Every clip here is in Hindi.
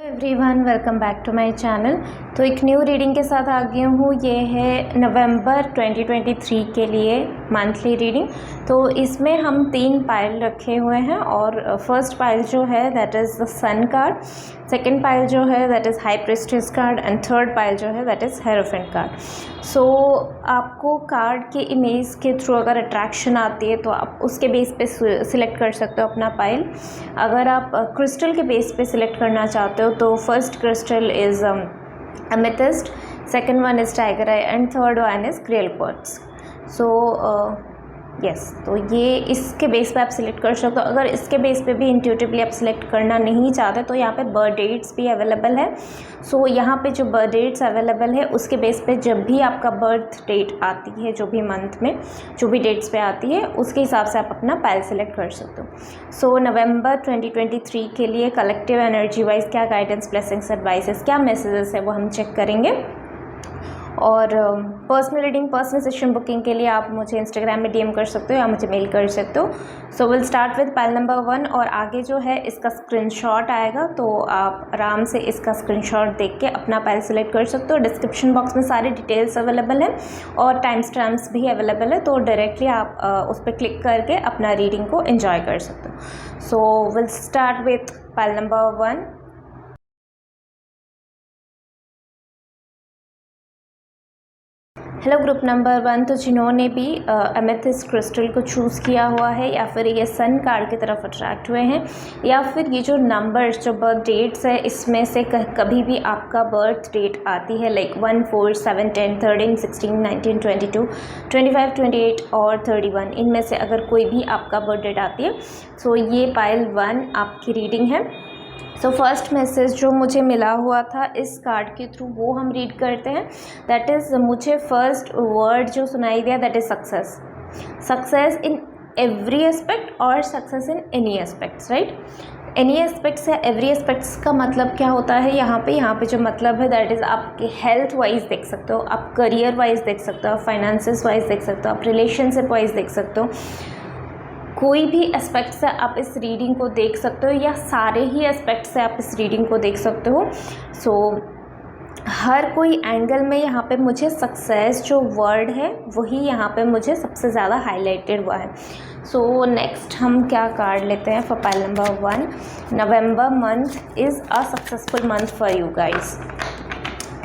Everyone, welcome back to my channel. तो एक न्यू रीडिंग के साथ आ गई हूँ। ये है नवंबर 2023 के लिए मंथली रीडिंग। तो इसमें हम 3 पाइल रखे हुए हैं और फर्स्ट पाइल जो है that is the sun card, second pile जो है that is high priestess card and third pile जो है that is hierophant card. So आपको कार्ड के इमेज के थ्रू अगर अट्रैक्शन आती है तो आप उसके बेस पे सिलेक्ट कर सकते हो अपना पाइल। अगर आप क्रिस्टल के बेस पे सिलेक्ट करना चाहते हो तो first crystal is amethyst, second one is tiger eye and third one is cruel quartz. So yes, तो ये इसके बेस पे आप सिलेक्ट कर सकते हो। अगर इसके बेस पे भी इंट्यूटिवली आप सिलेक्ट करना नहीं चाहते तो यहाँ पे बर्थ डेट्स भी अवेलेबल है। सो यहाँ पे जो बर्थ डेट्स अवेलेबल है उसके बेस पे जब भी आपका बर्थ डेट आती है, जो भी मंथ में जो भी डेट्स पे आती है उसके हिसाब से आप अपना पाइल सेलेक्ट कर सकते हो। सो नवंबर 2023 के लिए कलेक्टिव एनर्जी वाइज क्या गाइडेंस, ब्लेसिंग्स, एडवाइसेस, क्या मैसेजेस है वो हम चेक करेंगे। और personal reading, personal session booking के लिए आप मुझे इंस्टाग्राम में डीएम कर सकते हो या मुझे मेल कर सकते हो। So will start with pile number 1 और आगे जो है इसका स्क्रीनशॉट आएगा तो आप आराम से इसका स्क्रीनशॉट देख के अपना पाइल सेलेक्ट कर सकते हो। डिस्क्रिप्शन बॉक्स में सारे डिटेल्स अवेलेबल हैं और टाइम स्टैम्प्स भी अवेलेबल है, तो डायरेक्टली आप उस पर क्लिक करके अपना रीडिंग को एंजॉय कर सकते हो। So will start with pile number 1। Hello group number 1। तो जिन्होंने भी एमेथिस्ट क्रिस्टल को चूज़ किया हुआ है या फिर ये सन कार्ड की तरफ अट्रैक्ट हुए हैं या फिर ये जो नंबर्स, जो बर्थ डेट्स है इसमें से कभी भी आपका बर्थ डेट आती है लाइक 1, 4, 7, 10, 13, 16, 19, 22, 25, 28 और 31, इनमें से अगर कोई भी आपका बर्थ डेट आती है तो ये पाइल 1 आपकी रीडिंग है। सो फर्स्ट मैसेज जो मुझे मिला हुआ था इस कार्ड के थ्रू वो हम रीड करते हैं। दैट इज़, मुझे फर्स्ट वर्ड जो सुनाई दिया that is success. Success in every aspect और success in any aspects, right. Any aspects या एवरी एस्पेक्ट्स का मतलब क्या होता है यहाँ पे जो मतलब है दैट इज़ आपके हेल्थ वाइज देख सकते हो, आप करियर वाइज देख सकते हो, आप फाइनेंसेस वाइज देख सकते हो, आप रिलेशनशिप वाइज देख सकते हो। कोई भी एस्पेक्ट से आप इस रीडिंग को देख सकते हो या सारे ही एस्पेक्ट से आप इस रीडिंग को देख सकते हो। सो हर कोई एंगल में यहाँ पे मुझे सक्सेस जो वर्ड है वही यहाँ पे मुझे सबसे ज़्यादा हाईलाइटेड हुआ है। सो नेक्स्ट हम क्या कार्ड लेते हैं for pile number 1। November month is a successful month for you guys.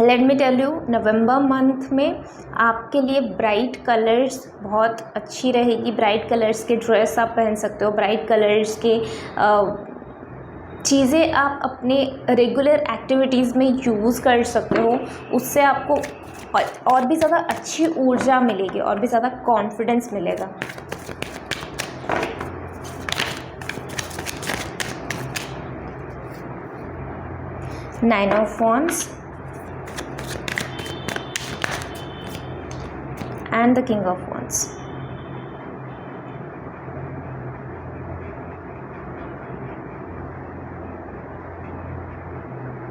Let me tell you, November month में आपके लिए ब्राइट कलर्स बहुत अच्छी रहेगी। ब्राइट कलर्स के ड्रेस आप पहन सकते हो, ब्राइट कलर्स के चीज़ें आप अपने रेगुलर एक्टिविटीज़ में यूज़ कर सकते हो। उससे आपको और भी ज़्यादा अच्छी ऊर्जा मिलेगी और भी ज़्यादा कॉन्फिडेंस मिलेगा। Nine of wands and the king of wands।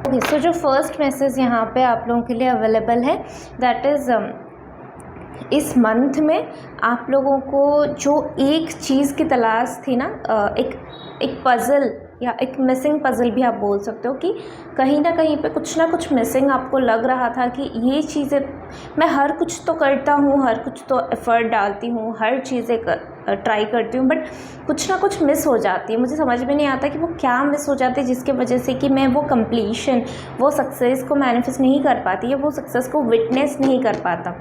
Okay, so जो फर्स्ट मैसेज यहाँ पे आप लोगों के लिए अवेलेबल है दैट इज़, इस मंथ में आप लोगों को जो एक चीज़ की तलाश थी ना, एक पज़ल या एक मिसिंग पज़ल भी आप बोल सकते हो कि कहीं ना कहीं पे कुछ ना कुछ मिसिंग आपको लग रहा था कि ये चीज़ें मैं हर कुछ तो करता हूँ, हर कुछ तो एफ़र्ट डालती हूँ, हर चीज़ें ट्राई करती हूँ, बट कुछ ना कुछ मिस हो जाती है। मुझे समझ में नहीं आता कि वो क्या मिस हो जाती है जिसके वजह से कि मैं वो कंप्लीशन, वो सक्सेस को मैनिफेस्ट नहीं कर पाती या वो सक्सेस को विटनेस नहीं कर पाता।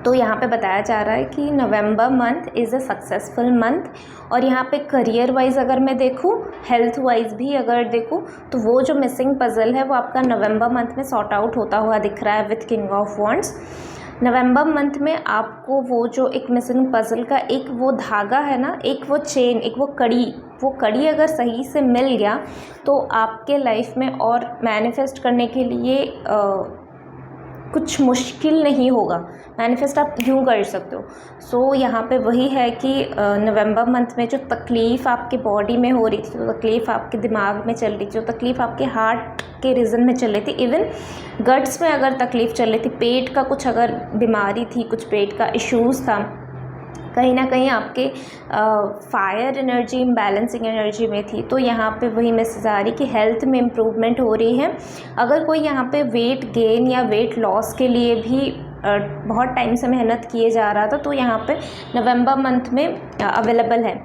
तो यहाँ पे बताया जा रहा है कि November month is a successful month. और यहाँ पे करियर वाइज अगर मैं देखूँ, हेल्थ वाइज भी अगर देखूँ तो वो जो मिसिंग पज़ल है वो आपका नवंबर मंथ में सॉर्ट आउट होता हुआ दिख रहा है with king of wands. November month में आपको वो जो एक मिसिंग पज़ल का एक वो धागा है ना, एक वो चेन, एक वो कड़ी अगर सही से मिल गया तो आपके लाइफ में और मैनिफेस्ट करने के लिए कुछ मुश्किल नहीं होगा। मैनिफेस्ट आप यूँ कर सकते हो। सो यहाँ पे वही है कि नवंबर मंथ में जो तकलीफ़ आपके बॉडी में हो रही थी, जो तकलीफ़ आपके दिमाग में चल रही थी, जो तकलीफ़ आपके हार्ट के रीज़न में चल रही थी, इवन गट्स में अगर तकलीफ़ चल रही थी, पेट का कुछ अगर बीमारी थी, कुछ पेट का इश्यूज़ था, कहीं ना कहीं आपके फायर एनर्जी इम्बैलेंसिंग एनर्जी में थी, तो यहाँ पे वही मैसेज आ रही कि हेल्थ में इम्प्रूवमेंट हो रही है। अगर कोई यहाँ पे वेट गेन या वेट लॉस के लिए भी बहुत टाइम से मेहनत किए जा रहा था, तो यहाँ पे नवंबर मंथ में अवेलेबल है,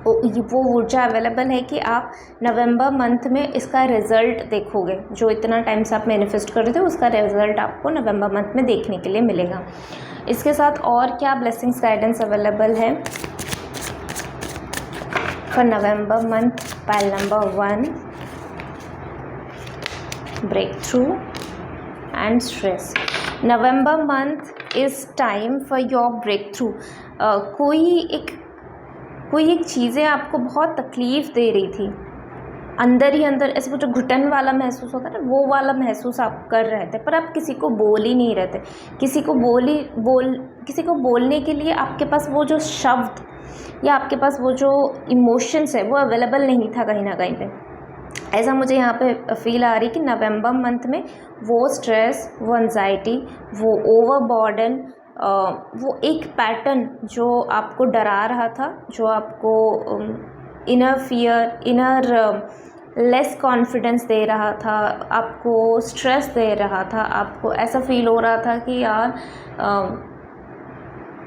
वो ऊर्जा अवेलेबल है कि आप नवंबर मंथ में इसका रिज़ल्ट देखोगे। जो इतना टाइम से आप मैनिफेस्ट कर रहे थे उसका रिज़ल्ट आपको नवंबर मंथ में देखने के लिए मिलेगा। इसके साथ और क्या ब्लेसिंग्स गाइडेंस अवेलेबल है for November month? Pile number 1, breakthrough and stress. November month is time for your breakthrough. कोई एक चीज़ें आपको बहुत तकलीफ़ दे रही थी, अंदर ही अंदर ऐसे वो जो घुटन वाला महसूस होता है ना, वो वाला महसूस आप कर रहे थे, पर आप किसी को बोल ही नहीं रहे थे। किसी को बोलने के लिए आपके पास वो जो शब्द या आपके पास वो जो इमोशंस है वो अवेलेबल नहीं था कहीं ना कहीं पे। ऐसा मुझे यहाँ पे फील आ रही कि नवंबर मंथ में वो स्ट्रेस, वो एंजाइटी, वो ओवरबर्डन, वो एक पैटर्न जो आपको डरा रहा था, जो आपको inner fear, inner less confidence दे रहा था, आपको स्ट्रेस दे रहा था, आपको ऐसा फील हो रहा था कि यार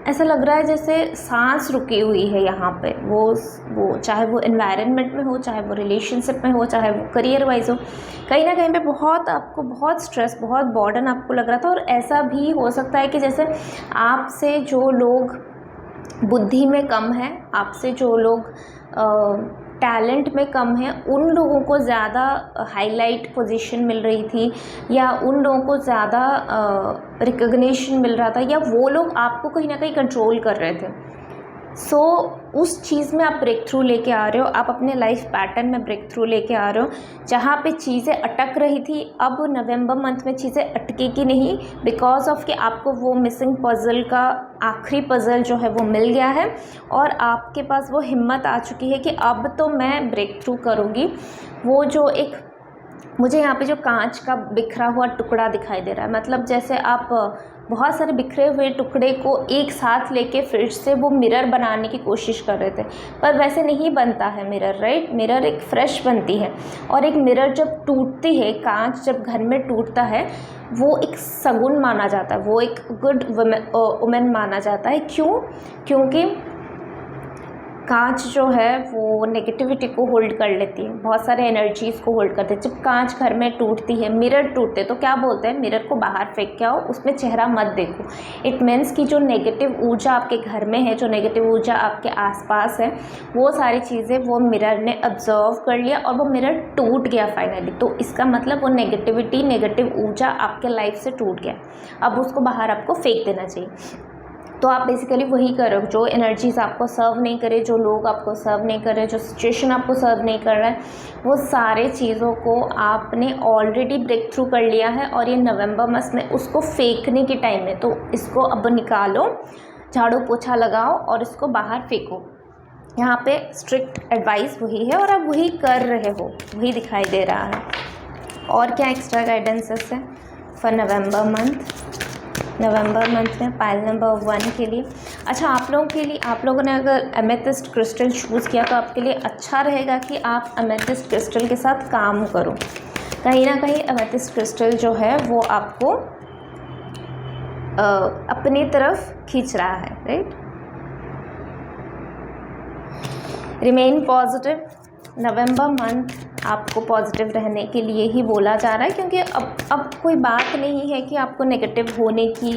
ऐसा लग रहा है जैसे सांस रुकी हुई है यहाँ पे। वो चाहे वो एनवायरनमेंट में हो, चाहे वो रिलेशनशिप में हो, चाहे वो करियर वाइज हो, कहीं ना कहीं पे आपको बहुत स्ट्रेस, बहुत बर्डन आपको लग रहा था। और ऐसा भी हो सकता है कि जैसे आपसे जो लोग बुद्धि में कम है, आपसे जो लोग टैलेंट में कम है, उन लोगों को ज़्यादा हाईलाइट पोजीशन मिल रही थी, या उन लोगों को ज़्यादा रिकग्निशन मिल रहा था, या वो लोग आपको कहीं ना कहीं कंट्रोल कर रहे थे। सो उस चीज़ में आप ब्रेक थ्रू लेके आ रहे हो, आप अपने लाइफ पैटर्न में ब्रेक थ्रू लेके आ रहे हो। जहाँ पे चीज़ें अटक रही थी, अब नवंबर मंथ में चीज़ें अटकेगी नहीं, बिकॉज ऑफ कि आपको वो मिसिंग पज़ल का आखिरी पज़ल जो है वो मिल गया है, और आपके पास वो हिम्मत आ चुकी है कि अब तो मैं ब्रेक थ्रू करूँगी। वो जो एक मुझे यहाँ पे जो कांच का बिखरा हुआ टुकड़ा दिखाई दे रहा है, मतलब जैसे आप बहुत सारे बिखरे हुए टुकड़े को एक साथ लेके फिर से वो मिरर बनाने की कोशिश कर रहे थे, पर वैसे नहीं बनता है मिरर, राइट? मिरर एक फ्रेश बनती है, और एक मिरर जब टूटती है, कांच जब घर में टूटता है, वो एक सगुन माना जाता है, वो एक गुड वुमेन माना जाता है। क्योंकि कांच जो है वो नेगेटिविटी को होल्ड कर लेती है, बहुत सारे एनर्जीज़ को होल्ड करती है। जब कांच घर में टूटती है, मिरर टूटते, तो क्या बोलते हैं, मिरर को बाहर फेंक के आओ, उसमें चेहरा मत देखो। इट मीन्स कि जो नेगेटिव ऊर्जा आपके घर में है, जो नेगेटिव ऊर्जा आपके आसपास है, वो सारी चीज़ें वो मिरर ने ऑब्जर्व कर लिया और वो मिरर टूट गया फाइनली। तो इसका मतलब वो नेगेटिविटी, नेगेटिव ऊर्जा आपके लाइफ से टूट गया, अब उसको बाहर आपको फेंक देना चाहिए। तो आप बेसिकली वही करो, जो एनर्जीज़ आपको सर्व नहीं करे, जो लोग आपको सर्व नहीं कर रहे, जो सिचुएशन आपको सर्व नहीं कर रहा है, वो सारे चीज़ों को आपने ऑलरेडी ब्रेक थ्रू कर लिया है, और ये नवंबर मंथ में उसको फेंकने के टाइम है। तो इसको अब निकालो, झाड़ू पोछा लगाओ और इसको बाहर फेंको। यहाँ पे स्ट्रिक्ट एडवाइस वही है और आप वही कर रहे हो, वही दिखाई दे रहा है। और क्या एक्स्ट्रा गाइडेंसेस है for November month? November month में पाइल नंबर 1 के लिए, अच्छा आप लोगों ने अगर एमेथिस्ट क्रिस्टल चूज़ किया तो आपके लिए अच्छा रहेगा कि आप एमेथिस्ट क्रिस्टल के साथ काम करो। कहीं ना कहीं एमेथिस्ट क्रिस्टल जो है वो आपको अपनी तरफ खींच रहा है, right? Remain positive. November month आपको पॉजिटिव रहने के लिए ही बोला जा रहा है, क्योंकि अब कोई बात नहीं है कि आपको नेगेटिव होने की,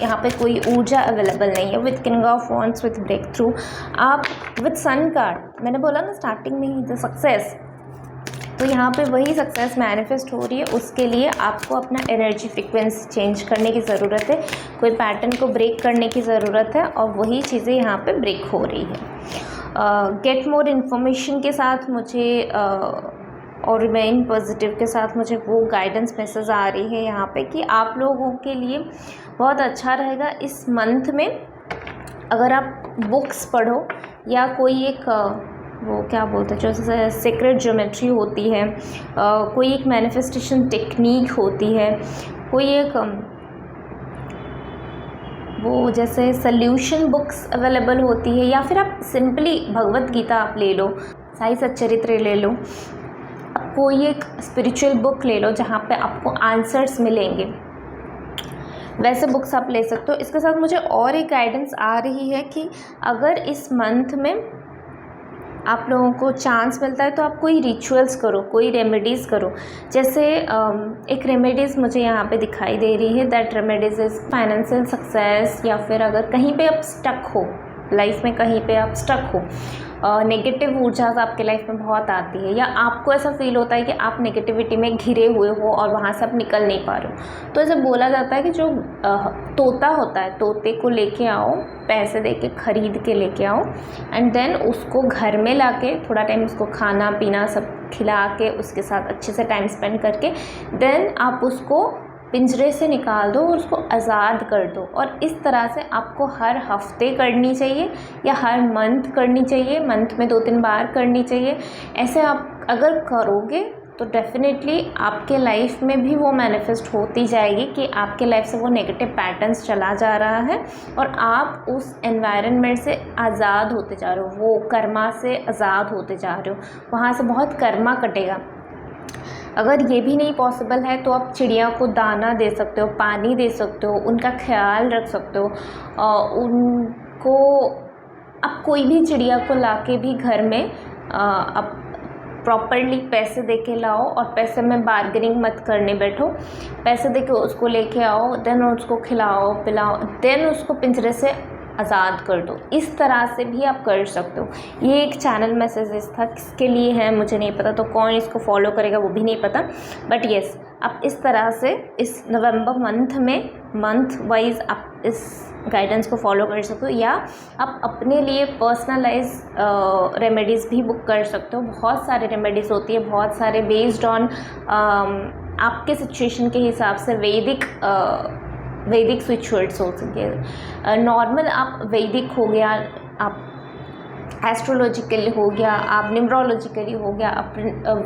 यहाँ पे कोई ऊर्जा अवेलेबल नहीं है। With king of wands, with breakthrough, आप विद सन कार्ड, मैंने बोला ना स्टार्टिंग में ही, द सक्सेस, तो यहाँ पे वही सक्सेस मैनिफेस्ट हो रही है। उसके लिए आपको अपना एनर्जी फ्रिक्वेंसी चेंज करने की ज़रूरत है, कोई पैटर्न को ब्रेक करने की ज़रूरत है, और वही चीज़ें यहाँ पे ब्रेक हो रही है। गेट मोर इन्फॉर्मेशन के साथ मुझे और रिमेन पॉजिटिव के साथ मुझे वो गाइडेंस मैसेज आ रही है यहाँ पे कि आप लोगों के लिए बहुत अच्छा रहेगा इस मंथ में अगर आप बुक्स पढ़ो, या कोई एक वो क्या बोलते हैं, जो सीक्रेट ज्योमेट्री होती है, कोई एक मैनिफेस्टेशन टेक्निक होती है, कोई एक वो जैसे सल्यूशन बुक्स अवेलेबल होती है, या फिर आप सिंपली भगवत गीता आप ले लो, साई सच्चरित्र ले लो, आप कोई एक स्पिरिचुअल बुक ले लो जहाँ पे आपको आंसर्स मिलेंगे, वैसे बुक्स आप ले सकते हो। इसके साथ मुझे और एक गाइडेंस आ रही है कि अगर इस मंथ में आप लोगों को चांस मिलता है तो आप कोई रिचुअल्स करो, कोई रेमेडीज़ करो। जैसे एक रेमेडीज़ मुझे यहाँ पे दिखाई दे रही है, that remedies is financial success, या फिर अगर कहीं पे आप स्टक हो लाइफ में, कहीं पे आप स्टक हो, नेगेटिव ऊर्जा आपके लाइफ में बहुत आती है, या आपको ऐसा फील होता है कि आप नेगेटिविटी में घिरे हुए हो और वहाँ से आप निकल नहीं पा रहे हो, तो ऐसे बोला जाता है कि जो तोता होता है, तोते को लेके आओ, पैसे दे के ख़रीद के लेके आओ, एंड देन उसको घर में लाके थोड़ा टाइम उसको खाना पीना सब खिला के उसके साथ अच्छे से टाइम स्पेंड करके देन आप उसको पिंजरे से निकाल दो और उसको आज़ाद कर दो। और इस तरह से आपको हर हफ्ते करनी चाहिए या हर मंथ करनी चाहिए, मंथ में 2-3 बार करनी चाहिए। ऐसे आप अगर करोगे तो डेफिनेटली आपके लाइफ में भी वो मैनिफेस्ट होती जाएगी कि आपके लाइफ से वो नेगेटिव पैटर्न्स चला जा रहा है और आप उस एनवायरनमेंट से आज़ाद होते जा रहे हो, वो कर्मा से आज़ाद होते जा रहे हो, वहाँ से बहुत कर्मा कटेगा। अगर ये भी नहीं पॉसिबल है तो आप चिड़िया को दाना दे सकते हो, पानी दे सकते हो, उनका ख्याल रख सकते हो, उनको आप कोई भी चिड़िया को लाके भी घर में आप प्रॉपरली पैसे दे के लाओ, और पैसे में बार्गेनिंग मत करने बैठो, पैसे दे के उसको लेके आओ, देन उसको खिलाओ पिलाओ, देन उसको पिंजरे से आज़ाद कर दो। इस तरह से भी आप कर सकते हो। ये एक चैनल मैसेजेस था, किसके लिए है मुझे नहीं पता, तो कौन इसको फॉलो करेगा वो भी नहीं पता, बट येस आप इस तरह से इस नवंबर मंथ में मंथ वाइज आप इस गाइडेंस को फॉलो कर सकते हो, या आप अपने लिए पर्सनलाइज रेमेडीज़ भी बुक कर सकते हो। बहुत सारे रेमेडीज़ होती है, बहुत सारे बेस्ड ऑन आपके सिचुएशन के हिसाब से वैदिक रिचुअल्स हो सके, नॉर्मल आप वैदिक हो गया, आप एस्ट्रोलॉजिकली हो गया, आप न्यूमरोलॉजिकली हो गया, आप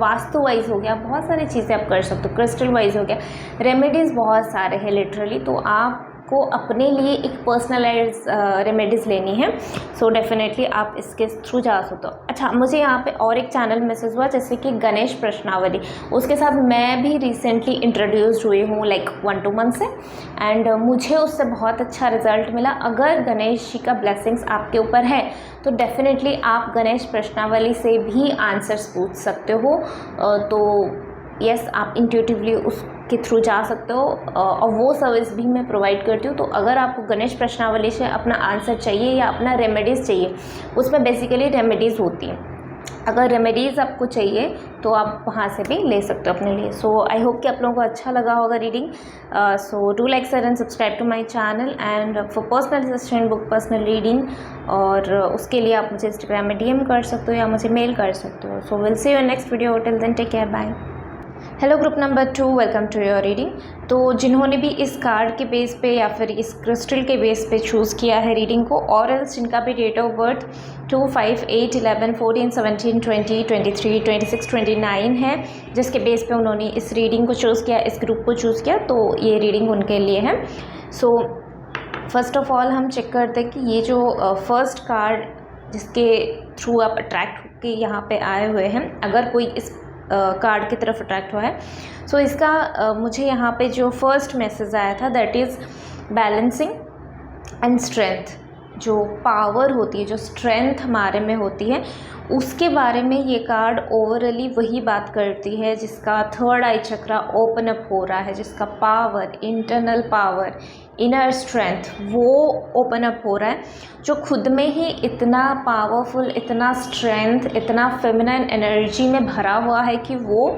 वास्तु वाइज हो गया, बहुत सारी चीज़ें आप कर सकते हो, क्रिस्टल वाइज हो गया, रेमेडीज़ बहुत सारे हैं लिटरली। तो आपको अपने लिए एक पर्सनलाइज रेमेडीज़ लेनी है, सो डेफिनेटली आप इसके थ्रू जा सकते हो। अच्छा, मुझे यहाँ पे और एक चैनल मैसेज हुआ जैसे कि गणेश प्रश्नावली, उसके साथ मैं भी रिसेंटली इंट्रोड्यूस्ड हुई हूँ लाइक 1-2 मंथ से, एंड मुझे उससे बहुत अच्छा रिजल्ट मिला। अगर गणेश जी का ब्लेसिंग्स आपके ऊपर है तो डेफिनेटली आप गणेश प्रश्नावली से भी आंसर्स पूछ सकते हो। तो यस, आप इंट्यूटिवली उसके थ्रू जा सकते हो, और वो सर्विस भी मैं प्रोवाइड करती हूँ। तो अगर आपको गणेश प्रश्नावली से अपना आंसर चाहिए या अपना रेमेडीज़ चाहिए, उसमें बेसिकली रेमेडीज़ होती हैं, अगर रेमेडीज़ आपको चाहिए तो आप वहाँ से भी ले सकते हो अपने लिए। सो आई होप कि आप लोगों को अच्छा लगा होगा reading. So do like share and subscribe to my channel, and for personal suggestion book personal reading, और उसके लिए आप मुझे इंस्टाग्राम में DM कर सकते हो या मुझे मेल कर सकते हो। So will see you next video, till then take care, bye. Hello group number 2, welcome to your reading. तो जिन्होंने भी इस कार्ड के बेस पे या फिर इस क्रिस्टल के बेस पे चूज़ किया है रीडिंग को, और एल्स जिनका भी डेट ऑफ बर्थ 2, 5, 8, 11, 14, 17, 20, 23, 26, 29 है, जिसके बेस पे उन्होंने इस रीडिंग को चूज़ किया, इस ग्रुप को चूज़ किया, तो ये रीडिंग उनके लिए है। सो फर्स्ट ऑफ ऑल हम चेक करते हैं कि ये जो फर्स्ट कार्ड जिसके थ्रू आप अट्रैक्ट होकर यहाँ पे आए हुए हैं, अगर कोई इस कार्ड की तरफ अट्रैक्ट हुआ है, सो इसका मुझे यहाँ पे जो फर्स्ट मैसेज आया था that is balancing and strength. जो पावर होती है, जो स्ट्रेंथ हमारे में होती है, उसके बारे में ये कार्ड ओवरऑली वही बात करती है जिसका थर्ड आई चक्रा ओपन अप हो रहा है, जिसका power, internal power, inner strength वो ओपन अप हो रहा है, जो खुद में ही इतना पावरफुल, इतना स्ट्रेंथ, इतना फेमिनाइन एनर्जी में भरा हुआ है कि वो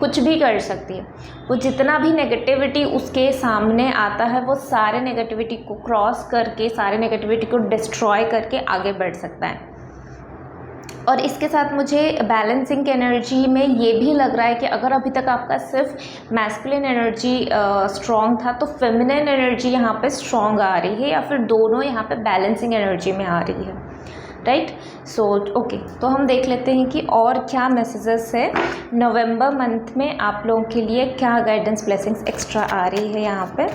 कुछ भी कर सकती है। वो जितना भी नेगेटिविटी उसके सामने आता है, वो सारे नेगेटिविटी को क्रॉस करके, सारे नेगेटिविटी को डिस्ट्रॉय करके आगे बढ़ सकता है। और इसके साथ मुझे बैलेंसिंग एनर्जी में ये भी लग रहा है कि अगर अभी तक आपका सिर्फ मैस्कुलिन एनर्जी स्ट्रॉन्ग था, तो फेमिनिन एनर्जी यहाँ पे स्ट्रॉन्ग आ रही है, या फिर दोनों यहाँ पे बैलेंसिंग एनर्जी में आ रही है, राइट। सो ओके, तो हम देख लेते हैं कि और क्या मैसेजेस है नवंबर मंथ में आप लोगों के लिए, क्या गाइडेंस ब्लेसिंग्स एक्स्ट्रा आ रही है यहाँ पे।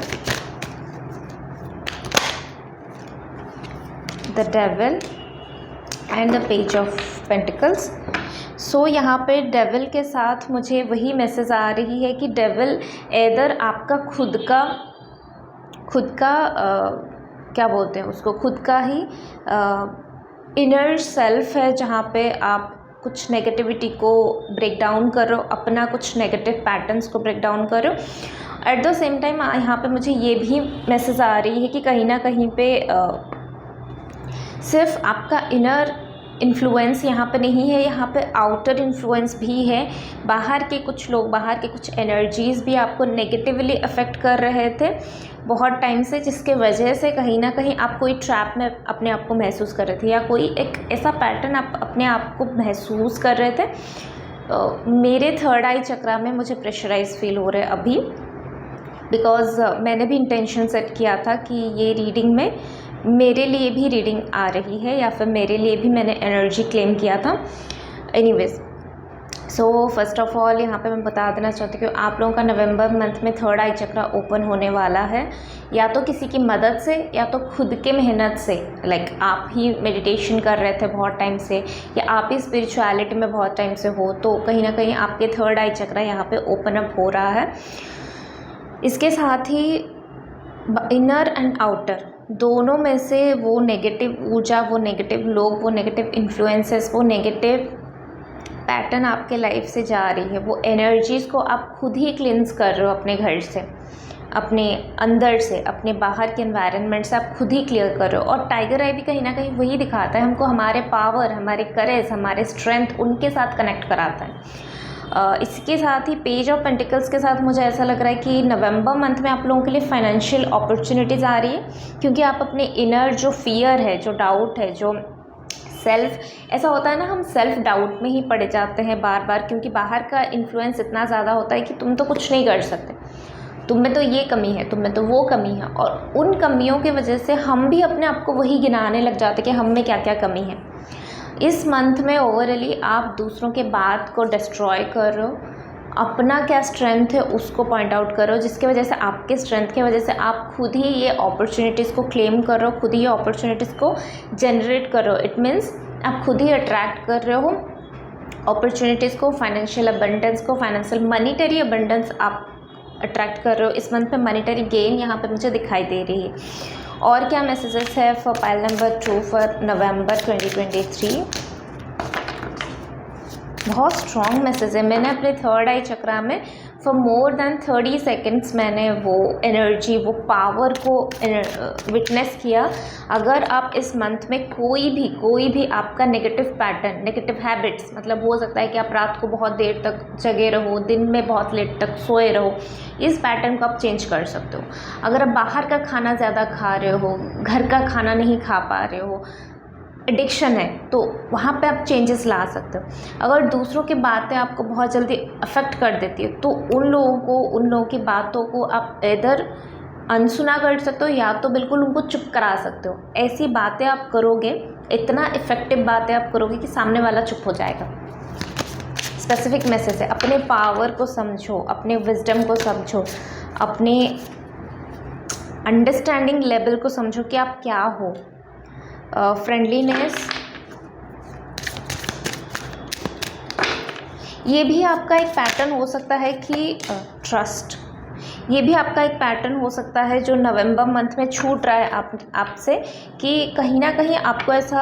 The devil and the page of pentacles. So यहाँ पे डेविल के साथ मुझे वही मैसेज आ रही है कि डेविल एदर आपका खुद का क्या बोलते हैं उसको, खुद का ही इनर सेल्फ है, जहाँ पे आप कुछ नेगेटिविटी को ब्रेक डाउन कर रहे हो, अपना कुछ नेगेटिव पैटर्न्स को ब्रेक डाउन कर रहे हो। एट द सेम टाइम यहाँ पे मुझे ये भी मैसेज आ रही है कि कहीं ना कहीं पे सिर्फ आपका इनर इन्फ्लुएंस यहाँ पे नहीं है, यहाँ पे आउटर इन्फ्लुएंस भी है। बाहर के कुछ लोग, बाहर के कुछ एनर्जीज़ भी आपको नेगेटिवली अफेक्ट कर रहे थे बहुत टाइम से, जिसके वजह से कहीं ना कहीं आप कोई ट्रैप में अपने आप को महसूस कर रहे थे, या कोई एक ऐसा पैटर्न आप अपने आप को महसूस कर रहे थे। मेरे थर्ड आई चक्रा में मुझे प्रेशराइज फील हो रहा है अभी, बिकॉज़ मैंने भी इंटेंशन सेट किया था कि ये रीडिंग में मेरे लिए भी रीडिंग आ रही है, या फिर मेरे लिए भी मैंने एनर्जी क्लेम किया था। Anyways, so first of all यहाँ पे मैं बता देना चाहती हूँ कि आप लोगों का नवंबर मंथ में थर्ड आई चक्रा ओपन होने वाला है, या तो किसी की मदद से या तो खुद के मेहनत से। लाइक आप ही मेडिटेशन कर रहे थे बहुत टाइम से, या आप ही स्पिरिचुअलिटी में बहुत टाइम से हो, तो कहीं ना कहीं आपके थर्ड आई चक्रा यहाँ पे ओपन अप हो रहा है। इसके साथ ही इनर एंड आउटर दोनों में से वो नेगेटिव ऊर्जा, वो नेगेटिव लोग, वो नेगेटिव इन्फ्लुएंसेस, वो नेगेटिव पैटर्न आपके लाइफ से जा रही है, वो एनर्जीज़ को आप खुद ही क्लींस कर रहे हो अपने घर से, अपने अंदर से, अपने बाहर के एनवायरनमेंट से आप खुद ही क्लियर कर रहे हो। और टाइगर आई भी कहीं ना कहीं वही दिखाता है हमको, हमारे पावर, हमारे करेज, हमारे स्ट्रेंथ, उनके साथ कनेक्ट कराता है। इसके साथ ही पेज ऑफ पेंटिकल्स के साथ मुझे ऐसा लग रहा है कि नवंबर मंथ में आप लोगों के लिए फाइनेंशियल अपॉर्चुनिटीज़ आ रही है, क्योंकि आप अपने इनर जो फियर है, जो डाउट है, जो सेल्फ, ऐसा होता है ना, हम सेल्फ डाउट में ही पड़े जाते हैं बार बार, क्योंकि बाहर का इन्फ्लुएंस इतना ज़्यादा होता है कि तुम तो कुछ नहीं कर सकते, तुम में तो ये कमी है, तुम में तो वो कमी है, और उन कमियों की वजह से हम भी अपने आप को वही गिनाने लग जाते कि हम में क्या क्या कमी है। इस मंथ में ओवरऑली आप दूसरों के बात को डिस्ट्रॉय कर रहे हो, अपना क्या स्ट्रेंथ है उसको पॉइंट आउट करो, जिसकी वजह से आपके स्ट्रेंथ की वजह से आप खुद ही ये अपॉर्चुनिटीज़ को क्लेम कर रहे हो, खुद ही ये अपॉर्चुनिटीज़ को जनरेट कर रहे हो। इट मीन्स आप खुद ही अट्रैक्ट कर रहे हो अपॉर्चुनिटीज़ को, फाइनेंशियल अबंडेंस को, फाइनेंशियल मनीटरी अबंडेंस आप अट्रैक्ट कर रहे हो। इस मंथ पे मनीटरी गेन यहाँ पे मुझे दिखाई दे रही है। और क्या मैसेजेस है फॉर पाइल नंबर 2 फॉर नवंबर 2023? बहुत स्ट्रॉन्ग मैसेज है। मैंने अपने थर्ड आई चक्रा में फॉर मोर देन 30 सेकेंड्स मैंने वो एनर्जी, वो पावर को विटनेस किया। अगर आप इस मंथ में कोई भी आपका नेगेटिव पैटर्न, नेगेटिव हैबिट्स, मतलब हो सकता है कि आप रात को बहुत देर तक जगे रहो, दिन में बहुत लेट तक सोए रहो, इस पैटर्न को आप चेंज कर सकते हो। अगर आप बाहर का खाना ज़्यादा खा रहे हो, घर का खाना नहीं खा पा रहे हो, एडिक्शन है, तो वहाँ पे आप चेंजेस ला सकते हो। अगर दूसरों की बातें आपको बहुत जल्दी अफेक्ट कर देती है, तो उन लोगों की बातों को आप इधर अनसुना कर सकते हो, या तो बिल्कुल उनको चुप करा सकते हो। ऐसी बातें आप करोगे, इतना इफ़ेक्टिव बातें आप करोगे कि सामने वाला चुप हो जाएगा। स्पेसिफिक मैसेज है, अपने पावर को समझो, अपने विजडम को समझो, अपने अंडरस्टैंडिंग लेवल को समझो कि आप क्या हो। फ्रेंडलीनेस, ये भी आपका एक पैटर्न हो सकता है कि ट्रस्ट, ये भी आपका एक पैटर्न हो सकता है जो नवंबर मंथ में छूट रहा है आपसे, कि कहीं ना कहीं आपको ऐसा,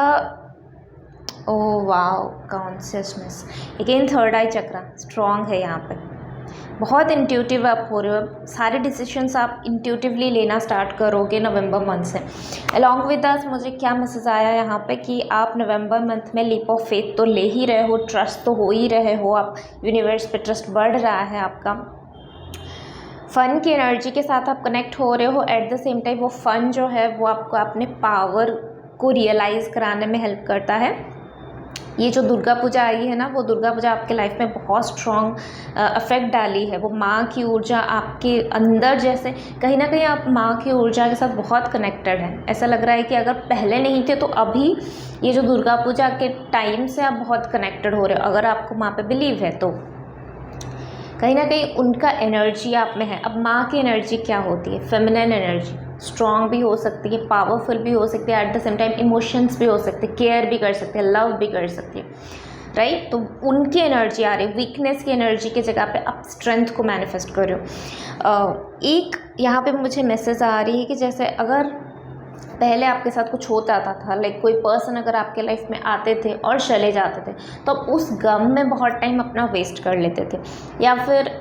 oh wow, consciousness, again third eye chakra strong है यहाँ पे। बहुत इंट्यूटिव आप हो रहे हो, सारे डिसीजंस आप इंट्यूटिवली लेना स्टार्ट करोगे नवंबर मंथ से। अलॉन्ग विद दैट मुझे क्या मैसेज आया यहाँ पे कि आप नवंबर मंथ में लीप ऑफ फेथ तो ले ही रहे हो, ट्रस्ट तो हो ही रहे हो, आप यूनिवर्स पे ट्रस्ट बढ़ रहा है आपका। फ़न की एनर्जी के साथ आप कनेक्ट हो रहे हो। एट द सेम टाइम वो फ़न जो है वो आपको अपने पावर को रियलाइज़ कराने में हेल्प करता है। ये जो दुर्गा पूजा आई है ना, वो दुर्गा पूजा आपके लाइफ में बहुत स्ट्रॉन्ग अफेक्ट डाली है। वो माँ की ऊर्जा आपके अंदर, जैसे कहीं ना कहीं आप माँ की ऊर्जा के साथ बहुत कनेक्टेड हैं। ऐसा लग रहा है कि अगर पहले नहीं थे तो अभी ये जो दुर्गा पूजा के टाइम से आप बहुत कनेक्टेड हो रहे हो। अगर आपको माँ पे बिलीव है तो कहीं ना कहीं उनका एनर्जी आप में है। अब माँ की एनर्जी क्या होती है? Feminine energy. स्ट्रॉन्ग भी हो सकती है, पावरफुल भी हो सकती है, at the same time emotions भी हो सकते हैं, केयर भी कर सकते हैं, लव भी कर सकती है, राइट। तो उनकी एनर्जी आ रही है, वीकनेस की एनर्जी की जगह पे आप स्ट्रेंथ को मैनिफेस्ट कर रहे हो। एक यहाँ पे मुझे मैसेज आ रही है कि जैसे अगर पहले आपके साथ कुछ होता था, लाइक कोई पर्सन अगर आपके लाइफ में आते थे और चले जाते थे, तो आप उस गम में बहुत टाइम अपना वेस्ट कर लेते थे, या फिर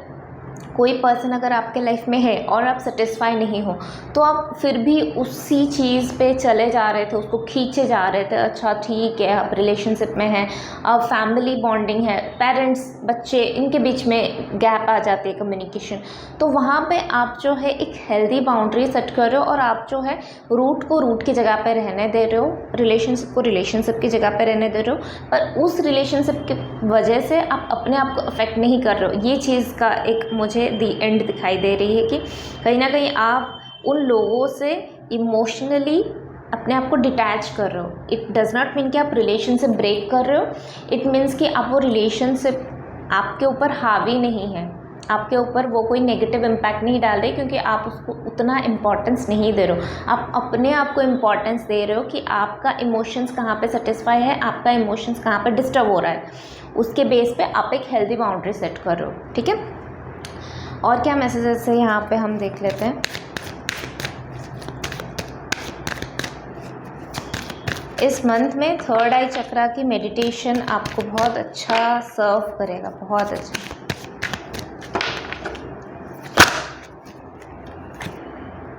कोई पर्सन अगर आपके लाइफ में है और आप सेटिस्फाई नहीं हो तो आप फिर भी उसी चीज़ पे चले जा रहे थे, उसको खींचे जा रहे थे। अच्छा ठीक है, आप रिलेशनशिप में हैं, अब फैमिली बॉन्डिंग है, पेरेंट्स बच्चे इनके बीच में गैप आ जाती है कम्युनिकेशन, तो वहाँ पे आप जो है एक हेल्दी बाउंड्री सेट कर रहे हो और आप जो है रूट को रूट की जगह पे रहने दे रहे हो, रिलेशनशिप को रिलेशनशिप की जगह पे रहने दे रहे हो, पर उस रिलेशनशिप की वजह से आप अपने आप को अफेक्ट नहीं कर रहे हो। ये चीज़ का एक मुझे दी एंड दिखाई दे रही है कि कहीं ना कहीं आप उन लोगों से इमोशनली अपने आप को डिटैच कर रहे हो। इट डज़ नॉट मीन कि आप रिलेशनशिप ब्रेक कर रहे हो, इट मीन्स कि आप वो रिलेशनशिप आपके ऊपर हावी नहीं है, आपके ऊपर वो कोई नेगेटिव इम्पैक्ट नहीं डाल रहे, क्योंकि आप उसको उतना इम्पोर्टेंस नहीं दे रहे हो। आप अपने आप को इम्पोर्टेंस दे रहे हो कि आपका इमोशंस कहाँ पे सेटिस्फाई है, आपका इमोशंस कहाँ पे डिस्टर्ब हो रहा है, उसके बेस पे आप एक हेल्दी बाउंड्री सेट कर रहे हो। ठीक है, और क्या मैसेजेस है यहाँ पे हम देख लेते हैं। इस मंथ में थर्ड आई चक्रा की मेडिटेशन आपको बहुत अच्छा सर्व करेगा, बहुत अच्छा।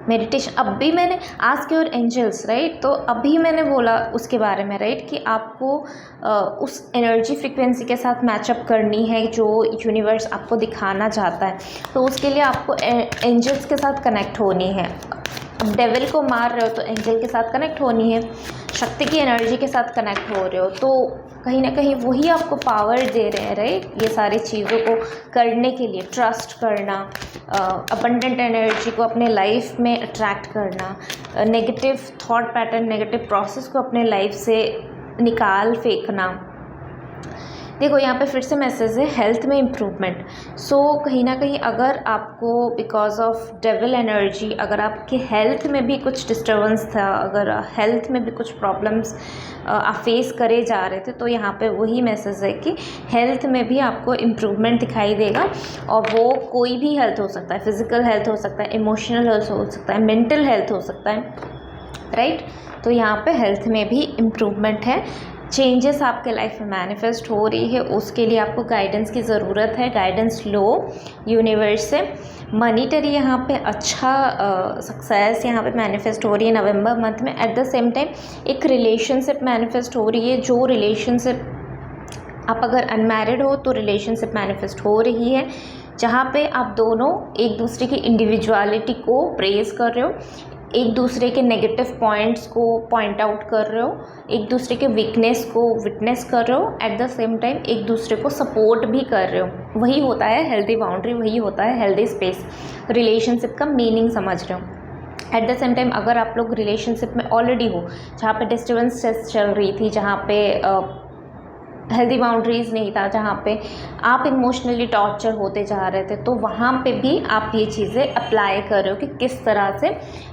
मेडिटेशन अभी मैंने आस्क योर एंजल्स, राइट, तो अभी मैंने बोला उसके बारे में, राइट, कि आपको उस एनर्जी फ्रिक्वेंसी के साथ मैचअप करनी है जो यूनिवर्स आपको दिखाना चाहता है। तो उसके लिए आपको एंजल्स के साथ कनेक्ट होनी है। अब डेविल को मार रहे हो तो एंजल के साथ कनेक्ट होनी है, शक्ति की एनर्जी के साथ कनेक्ट हो रहे हो, तो कहीं ना कहीं वही आपको पावर दे रहे हैं, राइट, ये सारी चीज़ों को करने के लिए। ट्रस्ट करना, अबंडेंट एनर्जी को अपने लाइफ में अट्रैक्ट करना, negative thought pattern, negative process को अपने लाइफ से निकाल फेंकना। देखो यहाँ पे फिर से मैसेज है हेल्थ में इम्प्रूवमेंट। सो कहीं ना कहीं अगर आपको बिकॉज ऑफ डेविल एनर्जी, अगर आपके हेल्थ में भी कुछ डिस्टर्बेंस था, अगर हेल्थ में भी कुछ प्रॉब्लम्स आप फेस करे जा रहे थे, तो यहाँ पे वही मैसेज है कि हेल्थ में भी आपको इम्प्रूवमेंट दिखाई देगा। और वो कोई भी हेल्थ हो सकता है, फिज़िकल हेल्थ हो सकता है, इमोशनल हेल्थ हो सकता है, मेंटल हेल्थ हो सकता है, राइट। तो यहाँ पे हेल्थ में भी इम्प्रूवमेंट है, चेंजेस आपके लाइफ में मैनिफेस्ट हो रही है। उसके लिए आपको गाइडेंस की ज़रूरत है, गाइडेंस लो यूनिवर्स से। मनीटरी यहाँ पे अच्छा सक्सेस यहाँ पे मैनिफेस्ट हो रही है नवंबर मंथ में। एट द सेम टाइम एक रिलेशनशिप मैनिफेस्ट हो रही है, जो रिलेशनशिप आप अगर अनमैरिड हो तो रिलेशनशिप मैनिफेस्ट हो रही है, जहाँ पे आप दोनों एक दूसरे की इंडिविजुअलिटी को प्रेज कर रहे हो, एक दूसरे के नेगेटिव पॉइंट्स को पॉइंट आउट कर रहे हो, एक दूसरे के वीकनेस को विटनेस कर रहे हो, एट द सेम टाइम एक दूसरे को सपोर्ट भी कर रहे हो। वही होता है हेल्दी बाउंड्री, वही होता है हेल्दी स्पेस, रिलेशनशिप का मीनिंग समझ रहे हो। एट द सेम टाइम अगर आप लोग रिलेशनशिप में ऑलरेडी हो, जहाँ पे डिस्टर्बेंस चल रही थी, जहाँ पे हेल्दी बाउंड्रीज़ नहीं था, जहाँ पे आप इमोशनली टॉर्चर होते जा रहे थे, तो वहाँ पे भी आप ये चीज़ें अप्लाई कर रहे हो कि किस तरह से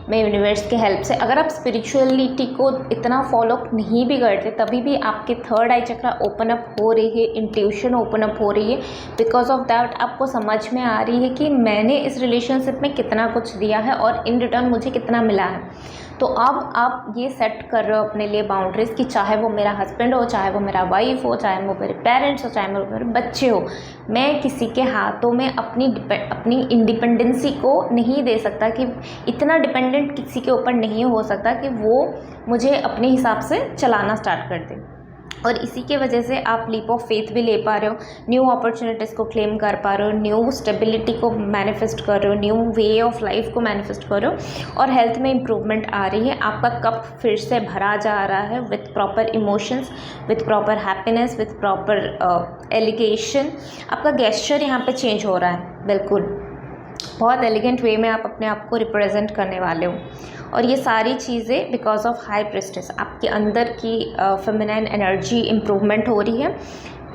मैं यूनिवर्स के हेल्प से। अगर आप स्पिरिचुअलिटी को इतना फॉलो नहीं भी करते, तभी भी आपके थर्ड आई चक्रा ओपन अप हो रही है, इंट्यूशन ओपन अप हो रही है। बिकॉज ऑफ दैट आपको समझ में आ रही है कि मैंने इस रिलेशनशिप में कितना कुछ दिया है और इन रिटर्न मुझे कितना मिला है। तो अब आप ये सेट कर रहे हो अपने लिए बाउंड्रीज़ कि चाहे वो मेरा हस्बैंड हो, चाहे वो मेरा वाइफ हो, चाहे वो मेरे पेरेंट्स हो, चाहे वो मेरे बच्चे हो, मैं किसी के हाथों में अपनी इंडिपेंडेंसी को नहीं दे सकता, कि इतना डिपेंडेंट किसी के ऊपर नहीं हो सकता कि वो मुझे अपने हिसाब से चलाना स्टार्ट कर दे। और इसी के वजह से आप लीप ऑफ फेथ भी ले पा रहे हो, न्यू अपॉर्चुनिटीज़ को क्लेम कर पा रहे हो, न्यू स्टेबिलिटी को मैनिफेस्ट कर रहे हो, न्यू वे ऑफ लाइफ को मैनिफेस्ट कर रहे हो, और हेल्थ में इम्प्रूवमेंट आ रही है। आपका कप फिर से भरा जा रहा है with proper emotions, with proper happiness, with proper allegation. आपका गेस्चर यहाँ पे चेंज हो रहा है, बिल्कुल बहुत एलिगेंट वे में आप अपने आप को रिप्रेजेंट करने वाले हो। और ये सारी चीज़ें बिकॉज ऑफ हाई प्रेस्टिस, आपके अंदर की फेमिनाइन एनर्जी इम्प्रूवमेंट हो रही है।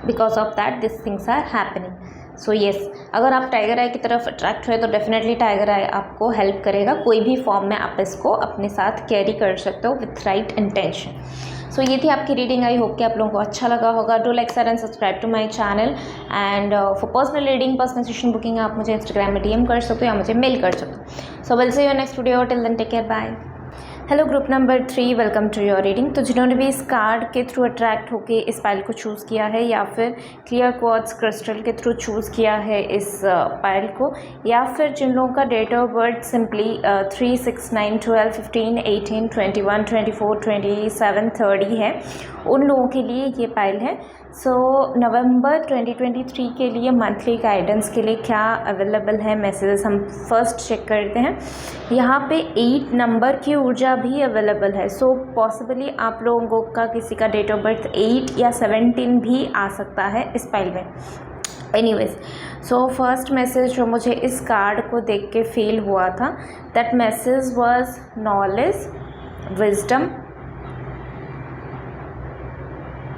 Because of that this things are happening. So yes, अगर आप टाइगर आई की तरफ अट्रैक्ट हुए तो डेफिनेटली टाइगर आई आपको हेल्प करेगा। कोई भी फॉर्म में आप इसको अपने साथ कैरी कर सकते हो विथ राइट इंटेंशन। सो ये थी आपकी रीडिंग। आई होप कि आप लोगों को अच्छा लगा होगा। Do like share and subscribe to my channel. And for personal reading, personal session booking आप मुझे इंस्टाग्राम में DM कर सकते हो या मुझे मेल कर सकते हो। So will see you next video. Till then take care, bye. Hello group number 3, welcome to your reading. तो जिन्होंने भी इस कार्ड के थ्रू अट्रैक्ट होके इस पाइल को चूज़ किया है या फिर क्लियर क्वार्ट्ज क्रिस्टल के थ्रू चूज़ किया है इस पाइल को, या फिर जिन लोगों का डेट ऑफ बर्थ सिंपली 3, 6, 9, 12, 15, 18, 21, 24, 27, 30 है, उन लोगों के लिए ये पाइल है। सो नवंबर 2023 के लिए मंथली गाइडेंस के लिए क्या अवेलेबल है मैसेजेस हम फर्स्ट चेक करते हैं। यहाँ पे 8 नंबर की ऊर्जा भी अवेलेबल है। सो पॉसिबली आप लोगों का किसी का डेट ऑफ बर्थ 8 या 17 भी आ सकता है इस पाइल में। एनीवेज, सो फर्स्ट मैसेज जो मुझे इस कार्ड को देख के फील हुआ था, that message was knowledge, wisdom.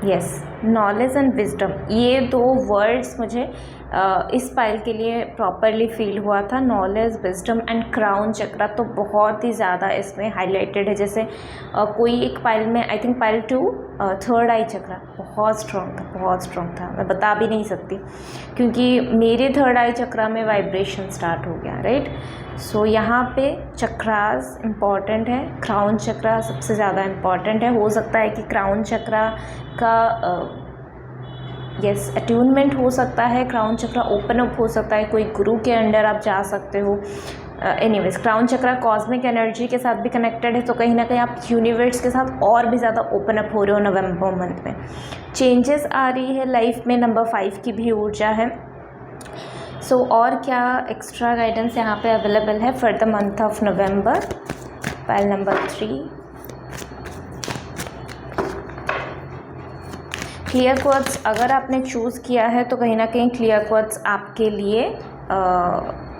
Yes, knowledge and wisdom, ये 2 वर्ड्स मुझे इस पाइल के लिए प्रॉपरली फील हुआ था। नॉलेज, विजडम एंड क्राउन चक्रा तो बहुत ही ज़्यादा इसमें हाईलाइटेड है। जैसे कोई एक पाइल में, I think pile 2, third eye चक्रा बहुत स्ट्रॉन्ग था। मैं बता भी नहीं सकती क्योंकि मेरे थर्ड आई चक्रा में वाइब्रेशन स्टार्ट हो गया, राइट। सो यहाँ पे चक्रास इम्पॉर्टेंट है। क्राउन चक्रा सबसे ज़्यादा इम्पॉर्टेंट है। हो सकता है कि क्राउन चक्रा का यस अट्यूनमेंट हो सकता है, क्राउन चक्रा ओपन अप हो सकता है, कोई गुरु के अंडर आप जा सकते हो। एनीवेज, क्राउन चक्रा कॉस्मिक एनर्जी के साथ भी कनेक्टेड है, तो कहीं ना कहीं आप यूनिवर्स के साथ और भी ज़्यादा ओपन अप हो रहे हो नवंबर मंथ में। चेंजेस आ रही है लाइफ में। नंबर 5 की भी ऊर्जा है। सो और क्या एक्स्ट्रा गाइडेंस यहाँ पे अवेलेबल है for the month of November. Pile number 3, clear quartz अगर आपने चूज़ किया है तो कहीं ना कहीं क्लियर क्वार्ट्ज आपके लिए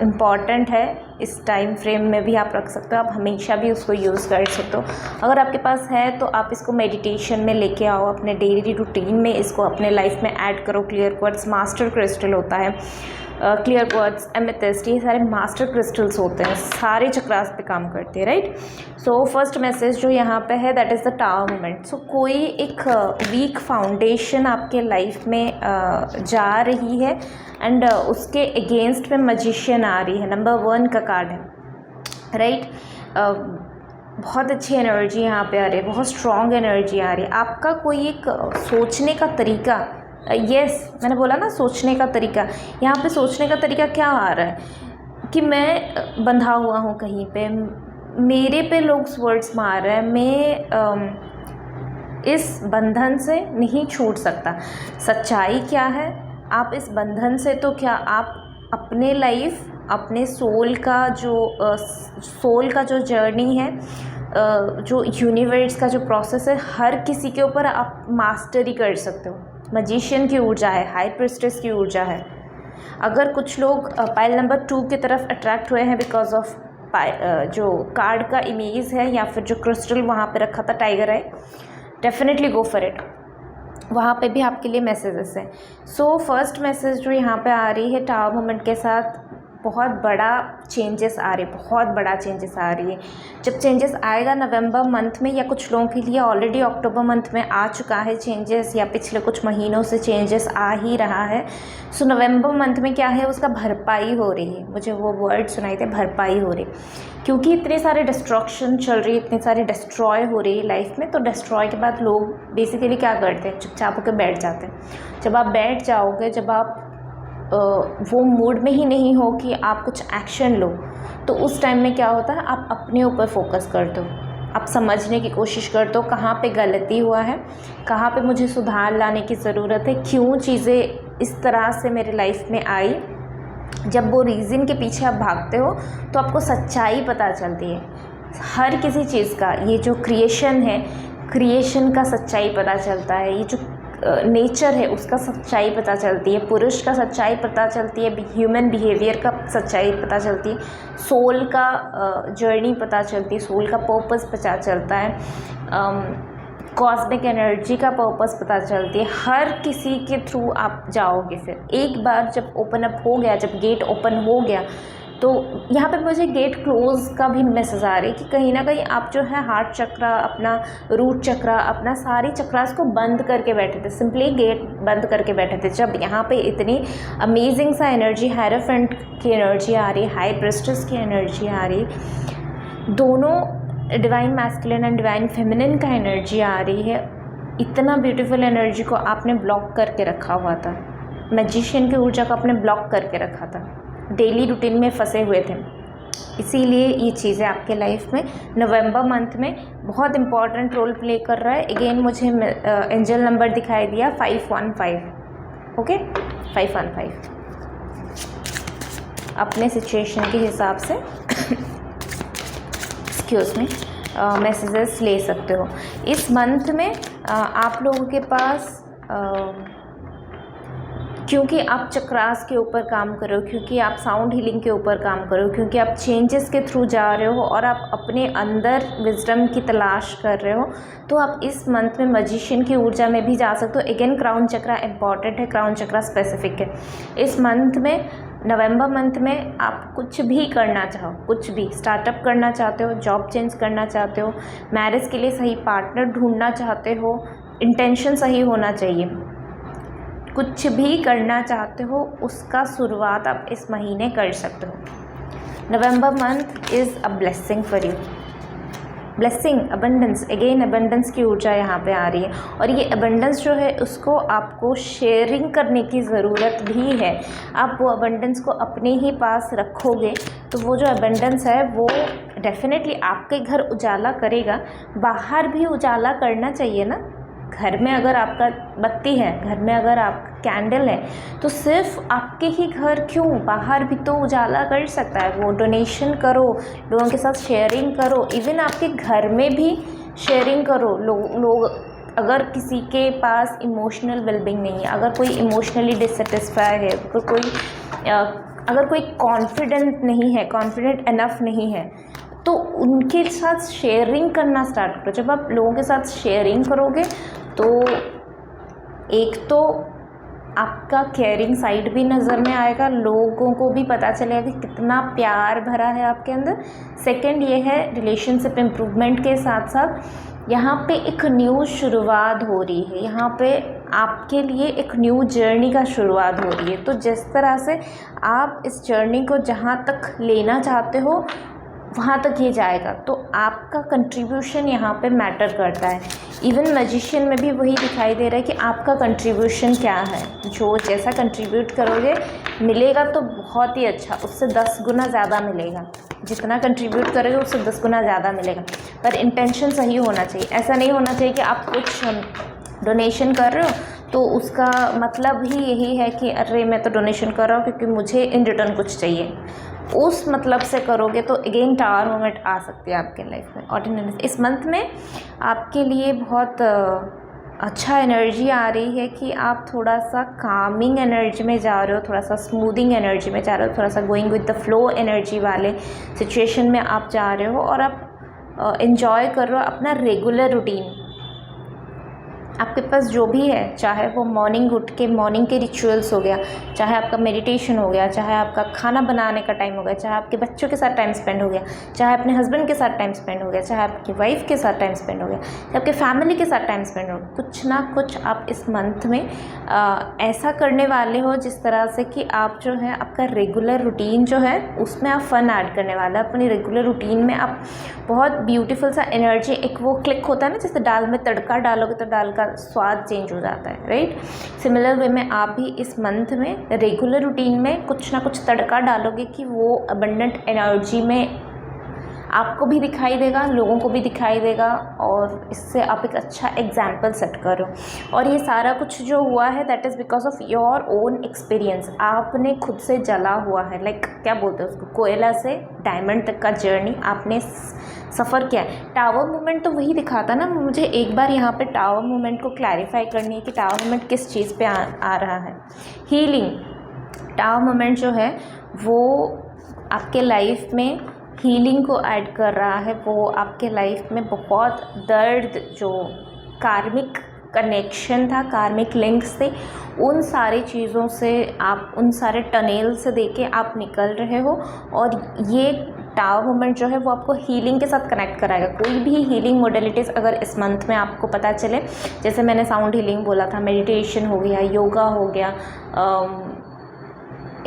इम्पॉर्टेंट है। इस टाइम फ्रेम में भी आप रख सकते हो, आप हमेशा भी उसको यूज़ कर सकते हो। अगर आपके पास है तो आप इसको मेडिटेशन में लेके आओ, अपने डेली रूटीन में इसको अपने लाइफ में ऐड करो। क्लियर क्वार्ट्ज मास्टर क्रिस्टल होता है। क्लियर क्वार्ट्ज, एमेथिस्ट, ये सारे मास्टर क्रिस्टल्स होते हैं, सारे चक्रास पे काम करते हैं, राइट। सो फर्स्ट मैसेज जो यहाँ पे है, that is the tower moment. So कोई एक वीक फाउंडेशन आपके लाइफ में जा रही है एंड उसके अगेंस्ट में मैजिशियन आ रही है। नंबर 1 का कार्ड है, राइट। बहुत अच्छी एनर्जी यहाँ पे आ रही है, बहुत स्ट्रॉन्ग एनर्जी आ रही है। आपका कोई एक सोचने का तरीका, यस मैंने बोला ना सोचने का तरीका, यहाँ पे सोचने का तरीका क्या आ रहा है कि मैं बंधा हुआ हूँ कहीं पे, मेरे पे लोग वर्ड्स मार रहे हैं, मैं इस बंधन से नहीं छूट सकता। सच्चाई क्या है, आप इस बंधन से तो क्या आप अपने लाइफ, अपने सोल का जो जर्नी है, जो यूनिवर्स का जो प्रोसेस है, हर किसी के ऊपर आप मास्टरी कर सकते हो। मैजिशियन की ऊर्जा है, हाई प्रिस्टेस की ऊर्जा है। अगर कुछ लोग पाइल नंबर 2 की तरफ अट्रैक्ट हुए हैं बिकॉज ऑफ जो कार्ड का इमेज है या फिर जो क्रिस्टल वहाँ पे रखा था tiger I, definitely go for it. वहाँ पे भी आपके लिए मैसेजेस हैं। सो फर्स्ट मैसेज जो यहाँ पे आ रही है टावर मोमेंट के साथ, बहुत बड़ा चेंजेस आ रही है, बहुत बड़ा चेंजेस आ रही है। जब चेंजेस आएगा नवंबर मंथ में, या कुछ लोगों के लिए ऑलरेडी अक्टूबर मंथ में आ चुका है चेंजेस, या पिछले कुछ महीनों से चेंजेस आ ही रहा है। सो नवंबर मंथ में क्या है, उसका भरपाई हो रही है। मुझे वो वर्ड सुनाई थे, भरपाई हो रही, क्योंकि इतने सारे डिस्ट्रक्शन चल रही है, इतने सारे डिस्ट्रॉय हो रही है लाइफ में। तो डिस्ट्रॉय के बाद लोग बेसिकली क्या करते हैं, चुपचाप होकर बैठ जाते हैं। जब आप बैठ जाओगे, जब आप वो मूड में ही नहीं हो कि आप कुछ एक्शन लो, तो उस टाइम में क्या होता है, आप अपने ऊपर फोकस करते हो, आप समझने की कोशिश करते हो कहाँ पे गलती हुआ है, कहाँ पे मुझे सुधार लाने की ज़रूरत है, क्यों चीज़ें इस तरह से मेरे लाइफ में आई। जब वो रीज़न के पीछे आप भागते हो तो आपको सच्चाई पता चलती है हर किसी चीज़ का। ये जो क्रिएशन है, क्रिएशन का सच्चाई पता चलता है, ये जो नेचर है उसका सच्चाई पता चलती है, पुरुष का सच्चाई पता चलती है, ह्यूमन बिहेवियर का सच्चाई पता चलती है, सोल का जर्नी पता चलती है, सोल का पर्पस पता चलता है, कॉस्मिक एनर्जी का पर्पस पता चलती है। हर किसी के थ्रू आप जाओगे। फिर एक बार जब ओपन अप हो गया, जब गेट ओपन हो गया, तो यहाँ पे मुझे गेट क्लोज़ का भी मैसेज आ रही है कि कहीं ना कहीं आप जो है हार्ट चक्रा, अपना रूट चक्रा, अपना सारी चक्रास को बंद करके बैठे थे, सिंपली गेट बंद करके बैठे थे। जब यहाँ पे इतनी अमेजिंग सा एनर्जी, हायरोफेंट की एनर्जी आ रही है, हाई प्रेस्टिस की एनर्जी आ रही, दोनों divine masculine and divine feminine का एनर्जी आ रही है, इतना ब्यूटीफुल एनर्जी को आपने ब्लॉक करके रखा हुआ था। मैजिशियन की ऊर्जा को आपने ब्लॉक करके रखा था, डेली रूटीन में फंसे हुए थे। इसीलिए ये चीज़ें आपके लाइफ में नवंबर मंथ में बहुत इंपॉर्टेंट रोल प्ले कर रहा है। अगेन मुझे एंजल नंबर दिखाई दिया 515, ओके 515। अपने सिचुएशन के हिसाब से एक्सक्यूज़ मी मैसेजेस ले सकते हो। इस मंथ में आप लोगों के पास क्योंकि आप चक्रास के ऊपर काम कर रहे हो, क्योंकि आप साउंड हीलिंग के ऊपर काम कर रहे हो, क्योंकि आप चेंजेस के थ्रू जा रहे हो और आप अपने अंदर विजडम की तलाश कर रहे हो, तो आप इस मंथ में मैजिशियन की ऊर्जा में भी जा सकते हो। अगेन क्राउन चक्रा इंपॉर्टेंट है, क्राउन चक्रा स्पेसिफिक है। इस मंथ में, नवंबर मंथ में आप कुछ भी करना चाहो, कुछ भी स्टार्टअप करना चाहते हो, जॉब चेंज करना चाहते हो, मैरिज के लिए सही पार्टनर ढूंढना चाहते हो, इंटेंशन सही होना चाहिए, कुछ भी करना चाहते हो, उसका शुरुआत आप इस महीने कर सकते हो। November month is a blessing for you. Blessing, abundance, again abundance की ऊर्जा यहाँ पे आ रही है और ये अबंडेंस जो है उसको आपको शेयरिंग करने की ज़रूरत भी है। आप वो अबंडेंस को अपने ही पास रखोगे तो वो जो अबंडेंस है वो डेफिनेटली आपके घर उजाला करेगा। बाहर भी उजाला करना चाहिए ना। घर में अगर आपका बत्ती है, घर में अगर आपका कैंडल है, तो सिर्फ आपके ही घर क्यों, बाहर भी तो उजाला कर सकता है। वो डोनेशन करो, लोगों के साथ शेयरिंग करो, इवन आपके घर में भी शेयरिंग करो। लोग अगर किसी के पास इमोशनल वेलबींग नहीं है, अगर कोई इमोशनली डिससेटिस्फाई है, अगर कोई कॉन्फिडेंट नहीं है, कॉन्फिडेंट इनफ नहीं है, तो उनके साथ शेयरिंग करना स्टार्ट करो। जब आप लोगों के साथ शेयरिंग करोगे तो एक तो आपका केयरिंग साइड भी नज़र में आएगा, लोगों को भी पता चलेगा कि कितना प्यार भरा है आपके अंदर। सेकंड ये है रिलेशनशिप इम्प्रूवमेंट के साथ साथ यहाँ पे एक न्यू शुरुआत हो रही है, यहाँ पे आपके लिए एक न्यू जर्नी का शुरुआत हो रही है। तो जिस तरह से आप इस जर्नी को जहाँ तक लेना चाहते हो वहाँ तक ये जाएगा, तो आपका कंट्रीब्यूशन यहाँ पे मैटर करता है। इवन मैजिशियन में भी वही दिखाई दे रहा है कि आपका कंट्रीब्यूशन क्या है। जो जैसा कंट्रीब्यूट करोगे मिलेगा तो बहुत ही अच्छा, उससे 10 गुना ज़्यादा मिलेगा। जितना कंट्रीब्यूट करोगे उससे 10 गुना ज़्यादा मिलेगा, पर इंटेंशन सही होना चाहिए। ऐसा नहीं होना चाहिए कि आप कुछ डोनेशन कर रहे हो तो उसका मतलब ही यही है कि अरे मैं तो डोनेशन कर रहा हूँ क्योंकि मुझे इन रिटर्न कुछ चाहिए। उस मतलब से करोगे तो अगेन टावर मोमेंट आ सकती है आपके लाइफ में। ऑर्डिनरी इस मंथ में आपके लिए बहुत अच्छा एनर्जी आ रही है कि आप थोड़ा सा कामिंग एनर्जी में जा रहे हो, थोड़ा सा स्मूदिंग एनर्जी में जा रहे हो, थोड़ा सा going with the flow energy वाले सिचुएशन में आप जा रहे हो और आप एंजॉय कर रहे हो अपना रेगुलर रूटीन। आपके पास जो भी है, चाहे वो मॉर्निंग उठ के मॉर्निंग के रिचुअल्स हो गया, चाहे आपका मेडिटेशन हो गया, चाहे आपका खाना बनाने का टाइम हो गया, चाहे आपके बच्चों के साथ टाइम स्पेंड हो गया, चाहे अपने हस्बैंड के साथ टाइम स्पेंड हो गया, चाहे आपकी वाइफ के साथ टाइम स्पेंड हो गया, चाहे आपके फैमिली के साथ टाइम स्पेंड हो गया, कुछ ना कुछ आप इस मंथ में ऐसा करने वाले हो जिस तरह से कि आप जो है आपका रेगुलर रूटीन जो है उसमें आप फ़न ऐड करने वाला। अपनी रेगुलर रूटीन में आप बहुत ब्यूटीफुल सा एनर्जी, एक वो क्लिक होता है ना, जैसे दाल में तड़का डालोगे तो दाल का स्वाद चेंज हो जाता है, राइट। सिमिलर वे में आप भी इस मंथ में रेगुलर रूटीन में कुछ ना कुछ तड़का डालोगे कि वो अबंडेंट एनर्जी में आपको भी दिखाई देगा, लोगों को भी दिखाई देगा और इससे आप एक अच्छा एग्जाम्पल सेट करो। और ये सारा कुछ जो हुआ है that is because of your own experience. आपने खुद से जला हुआ है, लाइक क्या बोलते हैं उसको, कोयला से डायमंड तक का जर्नी आपने सफ़र किया है। टावर मूवमेंट तो वही दिखाता ना। मुझे एक बार यहाँ पे टावर मूवमेंट को क्लैरिफाई करनी है कि टावर मूवमेंट किस चीज़ पे आ रहा है। हीलिंग टावर मूवमेंट जो है वो आपके लाइफ में हीलिंग को ऐड कर रहा है। वो आपके लाइफ में बहुत दर्द जो कार्मिक कनेक्शन था, कार्मिक लिंक्स थे, उन सारी चीज़ों से आप, उन सारे टनेल से देके आप निकल रहे हो। और ये टावर मोमेंट जो है वो आपको हीलिंग के साथ कनेक्ट कराएगा। कोई भी हीलिंग मोडेलिटीज़ अगर इस मंथ में आपको पता चले, जैसे मैंने साउंड हीलिंग बोला था, मेडिटेशन हो गया, योगा हो गया,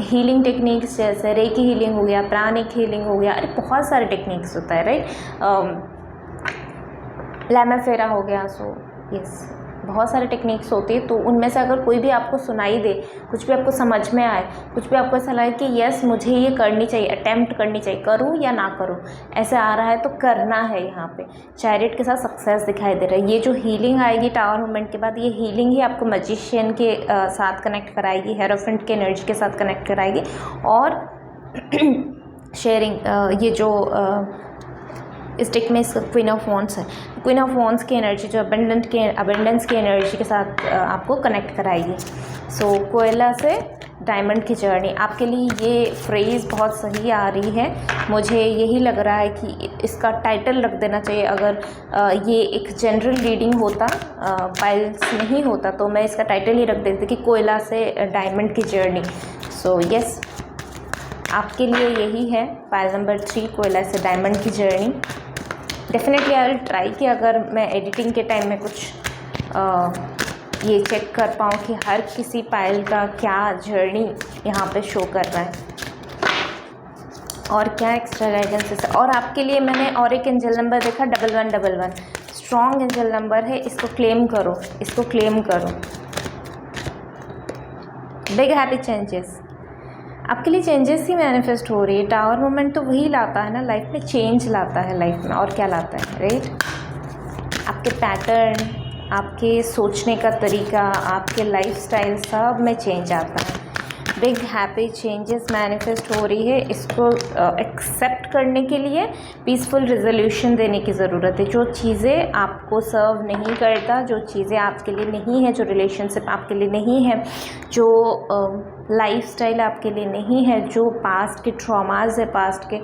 हीलिंग टेक्निक्स जैसे रेकी हीलिंग हो गया, प्राणिक हीलिंग हो गया, अरे बहुत सारे टेक्निक्स होता है, राइट। लैमाफेरा हो गया, सो यस, बहुत सारे टेक्निक्स होती है। तो उनमें से अगर कोई भी आपको सुनाई दे, कुछ भी आपको समझ में आए, कुछ भी आपको ऐसा लगे कि यस मुझे ये करनी चाहिए, अटेम्प्ट करनी चाहिए, करूँ या ना करूँ, ऐसे आ रहा है तो करना है। यहाँ पे चैरियट के साथ सक्सेस दिखाई दे रहा है। ये जो हीलिंग आएगी टावर मोमेंट के बाद, ये हीलिंग ही आपको मैजिशियन के साथ कनेक्ट कराएगी, हेरोफेंट के एनर्जी के साथ कनेक्ट कराएगी। और शेयरिंग, ये जो इस टेक में इसका क्वीन ऑफ वॉन्ड्स है, क्वीन ऑफ वॉन्ड्स की एनर्जी जो अबेंडेंस की एनर्जी के साथ आपको कनेक्ट कराएगी। सो कोयला से डायमंड की जर्नी, आपके लिए ये फ्रेज़ बहुत सही आ रही है। मुझे यही लग रहा है कि इसका टाइटल रख देना चाहिए। अगर ये एक जनरल रीडिंग होता, पाइल्स नहीं होता, तो मैं इसका टाइटल ही रख देती कि कोयला से डायमंड की जर्नी। सो यस, आपके लिए यही है पाइल नंबर 3, कोयला से डायमंड की journey. Definitely I will try कि अगर मैं एडिटिंग के टाइम में कुछ ये चेक कर पाऊँ कि हर किसी पाइल का क्या जर्नी यहाँ पे शो कर रहा है और क्या एक्स्ट्रा गाइडेंसेस है। और आपके लिए मैंने और एक एंजल नंबर देखा, 1111, स्ट्रॉन्ग एंजल नंबर है। इसको क्लेम करो, इसको क्लेम करो। बिग हैप्पी चेंजेस, आपके लिए चेंजेस ही मैनिफेस्ट हो रही है। टावर मोमेंट तो वही लाता है ना, लाइफ में चेंज लाता है लाइफ में, और क्या लाता है, राइट। आपके पैटर्न, आपके सोचने का तरीका, आपके लाइफस्टाइल, सब में चेंज आता है। बिग हैप्पी चेंजेस मैनिफेस्ट हो रही है। इसको एक्सेप्ट करने के लिए पीसफुल रिजोल्यूशन देने की ज़रूरत है। जो चीज़ें आपको सर्व नहीं करता, जो चीज़ें आपके लिए नहीं है, जो रिलेशनशिप आपके लिए नहीं है, जो लाइफस्टाइल आपके लिए नहीं है, जो पास्ट के ट्रॉमास है, पास्ट के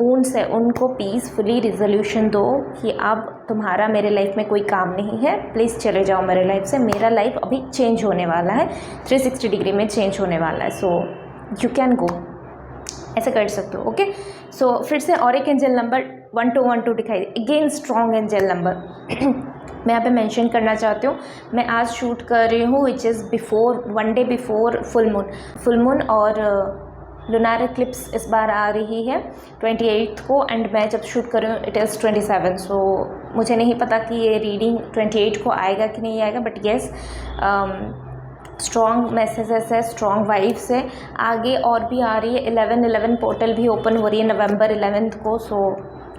ऊंस है, उनको पीसफुली रिजोल्यूशन दो कि अब तुम्हारा मेरे लाइफ में कोई काम नहीं है, प्लीज़ चले जाओ मेरे लाइफ से। मेरा लाइफ अभी चेंज होने वाला है, 360 डिग्री में चेंज होने वाला है। सो यू कैन गो, ऐसे कर सकते हो। ओके, सो फिर से और एक एंजल नंबर 1212 दिखाई दे, अगेन स्ट्रॉन्ग एंजल नंबर। मैं यहाँ पे मेंशन करना चाहती हूँ, मैं आज शूट कर रही हूँ which is before, 1 day before full moon और लुनार एक्लिप्स इस बार आ रही है 28 को, एंड मैं जब शूट कर रही हूँ इट इज़ 27। सो मुझे नहीं पता कि ये रीडिंग 28 को आएगा कि नहीं आएगा, बट येस स्ट्रॉन्ग मैसेजेस है, स्ट्रॉन्ग वाइब्स है। आगे और भी आ रही है, 11/11 पोर्टल भी ओपन हो रही है नवंबर 11 को। So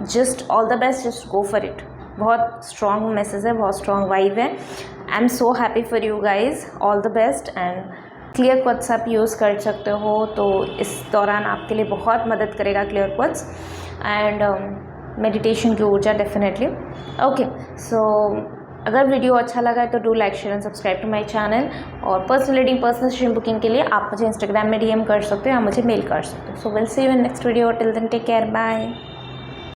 just all the best, just go for it. बहुत स्ट्रॉन्ग मैसेज है, बहुत स्ट्रॉन्ग वाइब है। I am so happy for you guys, all the best. And clear quartz आप यूज़ कर सकते हो, तो इस दौरान आपके लिए बहुत मदद करेगा क्लियर क्वॉट्स एंड मेडिटेशन की ऊर्जा डेफिनेटली। ओके, सो अगर वीडियो अच्छा लगा है तो do like, share and subscribe to my channel. और personal reading, personal stream booking के लिए आप मुझे इंस्टाग्राम में DM कर सकते हो या मुझे मेल कर सकते हो। So will see you in next video, till then take care, bye.